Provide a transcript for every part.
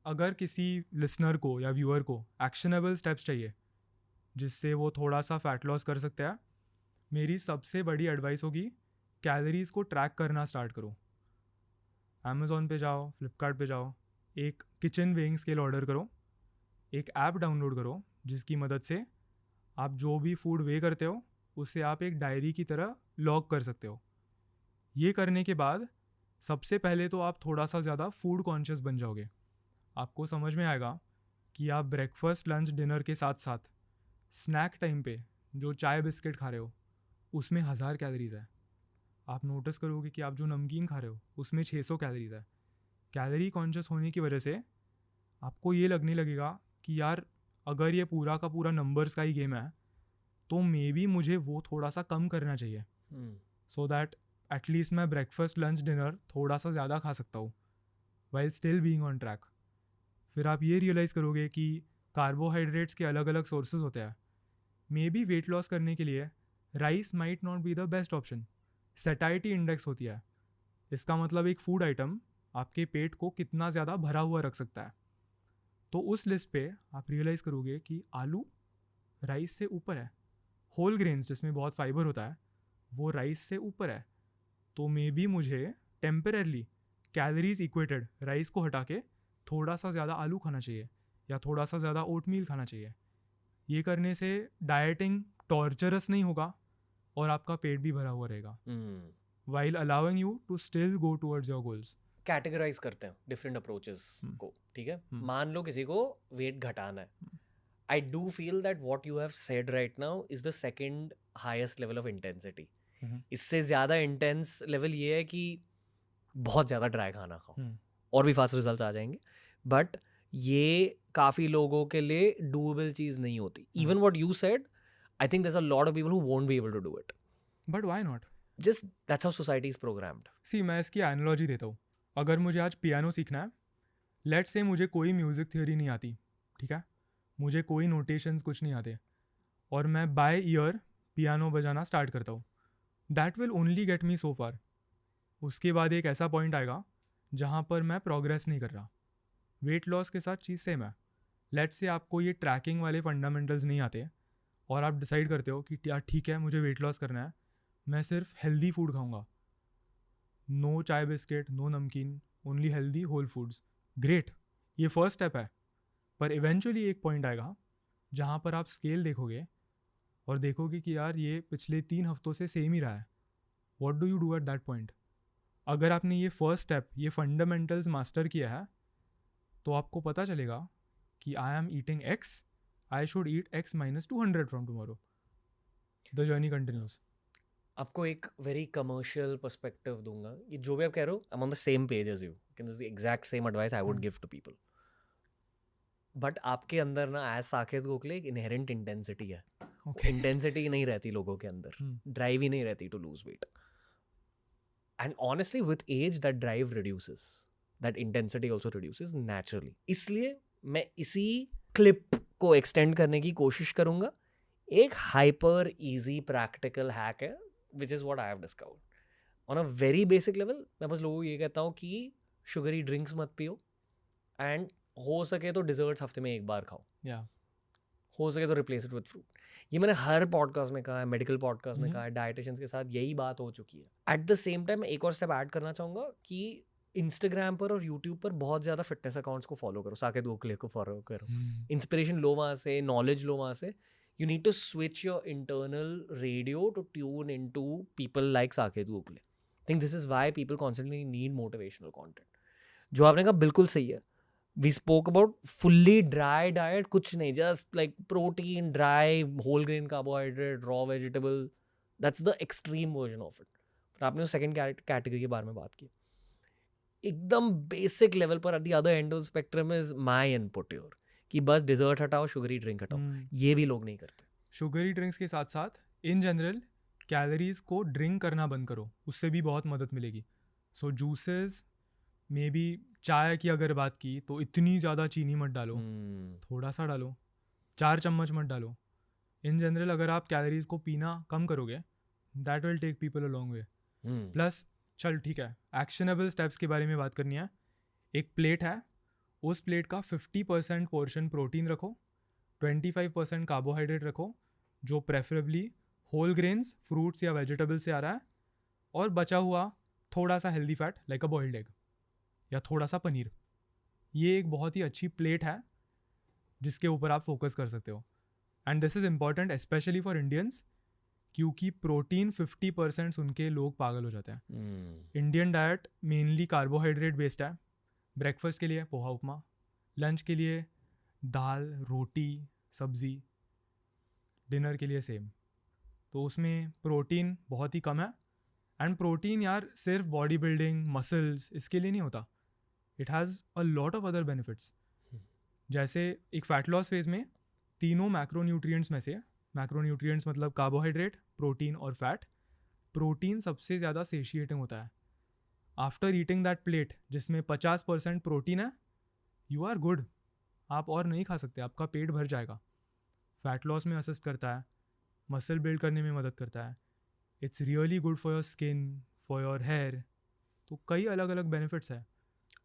अगर किसी लिसनर को या व्यूअर को एक्शनेबल स्टेप्स चाहिए जिससे वो थोड़ा सा फैट लॉस कर सकते हैं, मेरी सबसे बड़ी एडवाइस होगी कैलोरीज को ट्रैक करना स्टार्ट करो। अमेज़ॉन पे जाओ, फ्लिपकार्ट पे जाओ, एक किचन वेइंग स्केल ऑर्डर करो, एक ऐप डाउनलोड करो जिसकी मदद से आप जो भी फूड वे करते हो उसे आप एक डायरी की तरह लॉग कर सकते हो। ये करने के बाद सबसे पहले तो आप थोड़ा सा ज़्यादा फूड कॉन्शियस बन जाओगे। आपको समझ में आएगा कि आप ब्रेकफास्ट, लंच, डिनर के साथ साथ स्नैक टाइम पे जो चाय बिस्किट खा रहे हो उसमें 1000 कैलोरीज है। आप नोटिस करोगे कि आप जो नमकीन खा रहे हो उसमें 600 कैलोरीज है। कैलोरी कॉन्शियस होने की वजह से आपको ये लगने लगेगा कि यार अगर ये पूरा का पूरा नंबर्स का ही गेम है तो मे बी मुझे वो थोड़ा सा कम करना चाहिए, सो दैट एटलीस्ट मैं ब्रेकफास्ट, लंच, डिनर थोड़ा सा ज़्यादा खा सकता हूँ while still being on track. फिर आप ये रियलाइज़ करोगे कि कार्बोहाइड्रेट्स के अलग अलग सोर्सेज होते हैं। मे बी वेट लॉस करने के लिए rice might not be the best option. सेटाइटी index होती है, इसका मतलब एक फूड आइटम आपके पेट को कितना ज़्यादा भरा हुआ रख सकता है। तो उस लिस्ट पे आप रियलाइज़ करोगे कि आलू राइस से ऊपर है, होल ग्रेन्स जिसमें बहुत फाइबर होता है वो राइस से ऊपर है। तो मे बी मुझे टेम्पररली कैलोरीज इक्वेटेड राइस को हटा के थोड़ा सा ज़्यादा आलू खाना चाहिए या थोड़ा सा ज़्यादा ओटमील खाना चाहिए। ये करने से डाइटिंग टॉर्चरस नहीं होगा और आपका पेट भी भरा हुआ रहेगा while allowing you to still go towards your goals. Categorize करते हैं डिफरेंट अप्रोचेस को, ठीक है। मान लो किसी को वेट घटाना है, I do feel that what you have said right now is the second highest level of intensity. इससे ज़्यादा इंटेंस लेवल ये है कि बहुत ज़्यादा ड्राई खाना खाओ और भी फास्ट रिजल्ट्स आ जाएंगे, बट ये काफ़ी लोगों के लिए डूएबल चीज़ नहीं होती। Even what you said, I think there are a lot of people who won't be able to do it, but why not? Just that's how society is programmed. See, मैं इसकी एनालॉजी देता हूँ। अगर मुझे आज पियानो सीखना है, let's say मुझे कोई म्यूज़िक थ्योरी नहीं आती, ठीक है, मुझे कोई नोटेशंस कुछ नहीं आते, और मैं बाय ईयर पियानो बजाना स्टार्ट करता हूँ, that will only get me so far. उसके बाद एक ऐसा पॉइंट आएगा जहाँ पर मैं प्रोग्रेस नहीं कर रहा। वेट लॉस के साथ चीज़ सेम है। लेट्स से आपको ये ट्रैकिंग वाले फंडामेंटल्स नहीं आते और आप डिसाइड करते हो कि यार ठीक है मुझे वेट लॉस करना है, मैं सिर्फ हेल्दी फूड खाऊंगा, नो चाय बिस्किट, नो नमकीन, only healthy whole foods. Great, ये फर्स्ट स्टेप है, पर इवेंचुअली एक पॉइंट आएगा जहाँ पर आप स्केल देखोगे और देखोगे कि यार ये पिछले 3 हफ्तों से सेम ही रहा है। What do you do at that point? अगर आपने ये फर्स्ट स्टेप, ये फंडामेंटल्स मास्टर किया है, तो आपको पता चलेगा कि I am eating x, I should eat x minus 200 from tomorrow. The journey continues. आपको एक वेरी कमर्शियल पर्सपेक्टिव दूंगा, ये जो भी आप कह रहे हो, I am on the same page as you, this is the exact same advice I would give to people. But आपके अंदर ना एज साकेत गोखले एक इनहेरेंट इंटेंसिटी है। इंटेंसिटी नहीं रहती लोगों के अंदर, ड्राइव ही नहीं रहती to lose weight, and honestly with as that drive reduces, that intensity also reduces naturally. इसलिए मैं इसी क्लिप को एक्सटेंड करने की कोशिश करूंगा। एक हाइपर इजी प्रैक्टिकल हैक है which is what I have discovered on a very basic level. मैं बस लोगों को ये कहता हूँ कि शुगरी ड्रिंक्स मत पियो, एंड हो सके तो डिजर्ट्स हफ्ते में एक बार खाओ, हो सके तो रिप्लेस इट विद फ्रूट। ये मैंने हर पॉडकास्ट में कहा है, मेडिकल पॉडकास्ट में कहा है, डाइटिशियंस के साथ यही बात हो चुकी है। एट द सेम टाइम मैं एक और स्टेप ऐड करना चाहूँगा कि इंस्टाग्राम पर और यूट्यूब पर बहुत ज़्यादा फिटनेस अकाउंट्स को फॉलो करो, साकेत गोखले को फॉलो करो, इंस्पिरेशन लो वहाँ से, नॉलेज लो वहाँ से। You need to switch your internal radio to tune into people like Saket Gokhale. I think this is why people constantly need motivational content. जो आपने कहा बिल्कुल सही है. We spoke about fully dry diet, कुछ नहीं, just like protein, dry, whole grain carbohydrate, raw vegetable. That's the extreme version of it. पर आपने सेकंड कैटेगरी के बारे में बात की. एकदम बेसिक लेवल पर at the other end of the spectrum is my input here. कि बस डिजर्ट हटाओ, शुगरी ड्रिंक हटाओ, ये भी लोग नहीं करते। शुगरी ड्रिंक्स के साथ साथ इन जनरल कैलोरीज को ड्रिंक करना बंद करो, उससे भी बहुत मदद मिलेगी। सो जूसेस, मे बी चाय की अगर बात की तो इतनी ज़्यादा चीनी मत डालो, थोड़ा सा डालो, 4 चम्मच मत डालो। इन जनरल अगर आप कैलोरीज को पीना कम करोगे, that will take people a long way. Plus चल ठीक है, एक्शनेबल स्टेप्स के बारे में बात करनी है। एक प्लेट है, उस प्लेट का 50% पोर्शन प्रोटीन रखो, 25% कार्बोहाइड्रेट रखो जो प्रेफरेबली होल ग्रेन्स, फ्रूट्स या वेजिटेबल से आ रहा है, और बचा हुआ थोड़ा सा हेल्दी फैट लाइक अ बॉइल्ड एग या थोड़ा सा पनीर। ये एक बहुत ही अच्छी प्लेट है जिसके ऊपर आप फोकस कर सकते हो। And this is important specially for Indians, क्योंकि प्रोटीन 50% सुन के लोग पागल हो जाते हैं। Indian diet mainly carbohydrate based है। ब्रेकफास्ट के लिए पोहा उपमा, लंच के लिए दाल रोटी सब्ज़ी, डिनर के लिए सेम। तो उसमें प्रोटीन बहुत ही कम है। एंड प्रोटीन यार सिर्फ बॉडी बिल्डिंग मसल्स इसके लिए नहीं होता, it has a lot of other benefits. जैसे एक फैट लॉस फेज में तीनों मैक्रोन्यूट्रिएंट्स में से, मैक्रोन्यूट्रिएंट्स मतलब कार्बोहाइड्रेट, प्रोटीन और फैट, प्रोटीन सबसे ज़्यादा सेशिएटिंग होता है। आफ्टर ईटिंग दैट प्लेट जिसमें 50% प्रोटीन है, यू आर गुड, आप और नहीं खा सकते, आपका पेट भर जाएगा। फैट लॉस में असिस्ट करता है, मसल बिल्ड करने में मदद करता है, it's really good for your skin, for your hair. तो कई अलग अलग बेनिफिट्स है।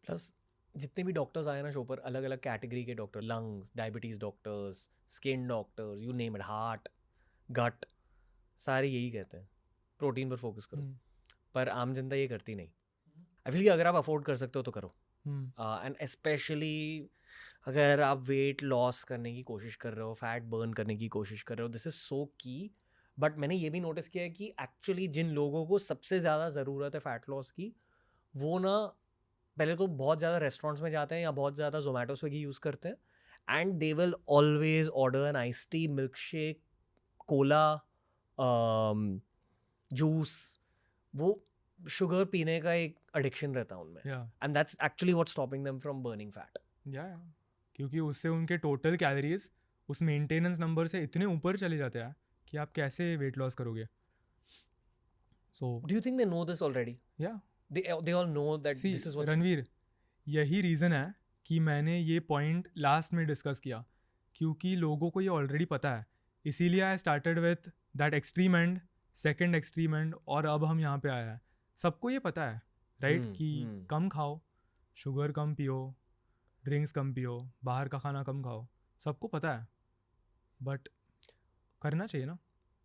प्लस जितने भी डॉक्टर्स आए ना शो पर, अलग अलग कैटेगरी के doctor, lungs, diabetes doctors, skin doctors, you name it, heart, gut, सारे यही कहते हैं प्रोटीन पर फोकस करो। पर आम जनता ये करती नहीं। आई फील कि अगर आप अफोर्ड कर सकते हो तो करो। एंड स्पेशली अगर आप वेट लॉस करने की कोशिश कर रहे हो, फैट बर्न करने की कोशिश कर रहे हो, दिस इज़ सो की। बट मैंने ये भी नोटिस किया है कि एक्चुअली जिन लोगों को सबसे ज़्यादा ज़रूरत है फैट लॉस की, वो ना पहले तो बहुत ज़्यादा रेस्टोरेंट्स में जाते हैं या बहुत ज़्यादा जोमेटो स्विगी यूज़ करते हैं and they will always order an ice tea, milk shake, Cola, juice. वो शुगर पीने का एक एडिक्शन रहता है उनमें, and that's actually what's stopping them from burning fat. क्योंकि उससे उनके टोटल कैलोरीज उस मेंटेनेंस नंबर से इतने ऊपर चले जाते हैं कि आप कैसे वेट लॉस करोगे। So do you think they know this already? या they all know that this is what's Ranveer, यही रीज़न है कि मैंने ये पॉइंट लास्ट में डिस्कस किया, क्योंकि लोगों को ये ऑलरेडी पता है। इसीलिए I started with that extreme and, second extreme and, और अब हम यहाँ पे आए हैं। सबको ये पता है राइट कि कम खाओ, शुगर कम पियो, ड्रिंक्स कम पियो, बाहर का खाना कम खाओ, सबको पता है, बट करना चाहिए ना।